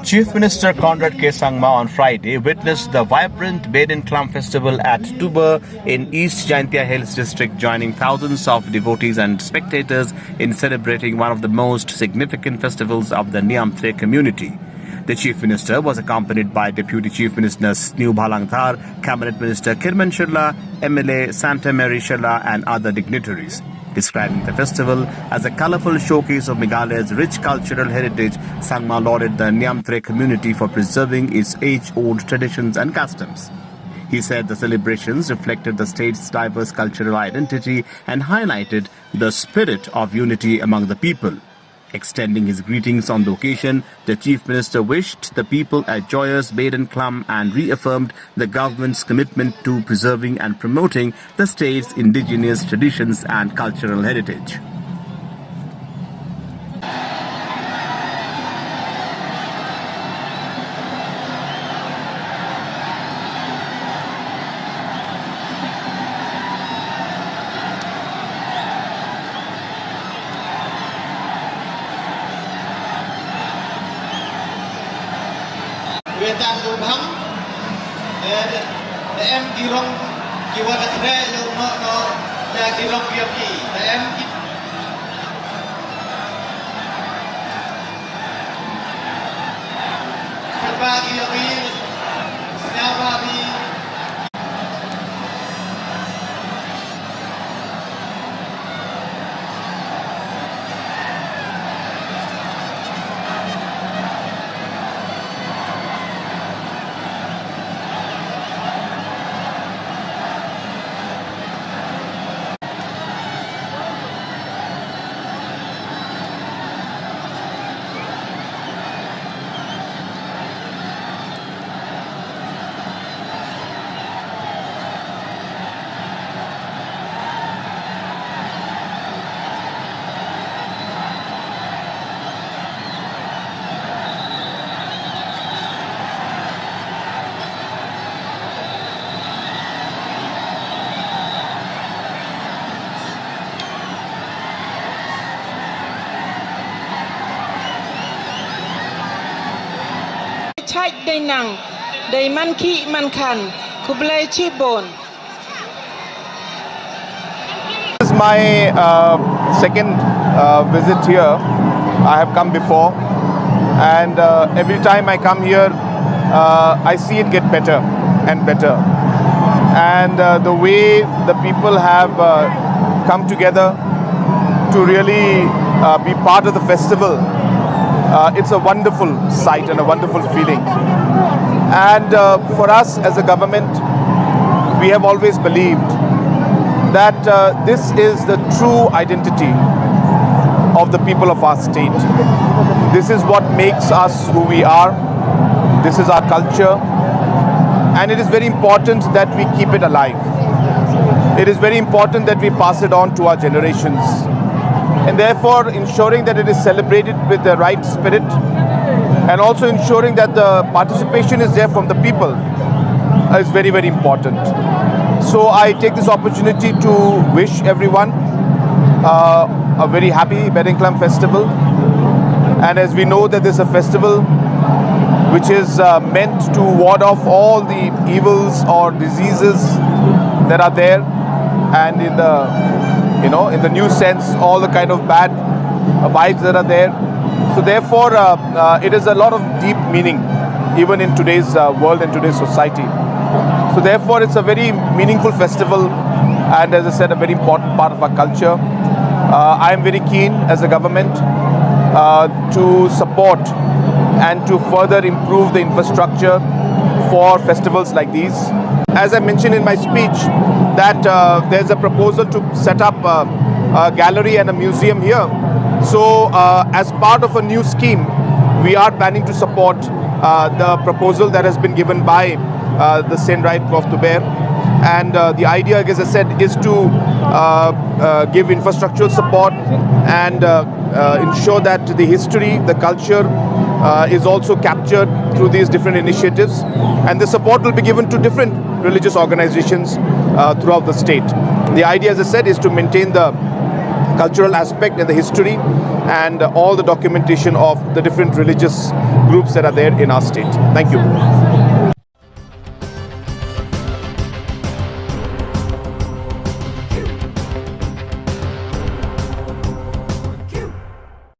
Chief Minister Conrad K. Sangma on Friday witnessed the vibrant Behdieñkhlam festival at Tuba in East Jaintia Hills district, joining thousands of devotees and spectators in celebrating one of the most significant festivals of the Niamthre community. The Chief Minister was accompanied by Deputy Chief Minister Snew Bhalangthar, Cabinet Minister Kirman Shirla, MLA Santa Mary Shirla and other dignitaries. Describing the festival as a colourful showcase of Meghalaya's rich cultural heritage, Sangma lauded the Niamthre community for preserving its age-old traditions and customs. He said the celebrations reflected the state's diverse cultural identity and highlighted the spirit of unity among the people. Extending his greetings on the occasion, the Chief Minister wished the people a joyous Behdieñkhlam and reaffirmed the government's commitment to preserving and promoting the state's indigenous traditions and cultural heritage. Wetan lubham em dirong kiwa katre lo no ya dirong piapi em berbagi lebih siapa bi Chai day nang, day manki mankan, kublai chibon. This is my second visit here. I have come before, and every time I come here, I see it get better and better. And the way the people have come together to really be part of the festival, it's a wonderful sight and a wonderful feeling. And for us as a government, we have always believed that this is the true identity of the people of our state. This is what makes us who we are. This is our culture. And it is very important that we keep it alive. It is very important that we pass it on to our generations. And therefore ensuring that it is celebrated with the right spirit and also ensuring that the participation is there from the people is very, very important. So I take this opportunity to wish everyone a very happy Behdieñkhlam festival. And as we know that this is a festival which is meant to ward off all the evils or diseases that are there, and in the new sense, all the kind of bad vibes that are there. So therefore, it is a lot of deep meaning, even in today's world and today's society. So therefore, it's a very meaningful festival, and as I said, a very important part of our culture. I am very keen as a government to support and to further improve the infrastructure for festivals like these. As I mentioned in my speech, that there's a proposal to set up a gallery and a museum here. So as part of a new scheme, we are planning to support the proposal that has been given by the Saint Right of Tuber. And the idea, as I said, is to give infrastructural support and ensure that the history, the culture is also captured through these different initiatives. And the support will be given to different religious organizations throughout the state. The idea, as I said, is to maintain the cultural aspect and the history and all the documentation of the different religious groups that are there in our state. Thank you.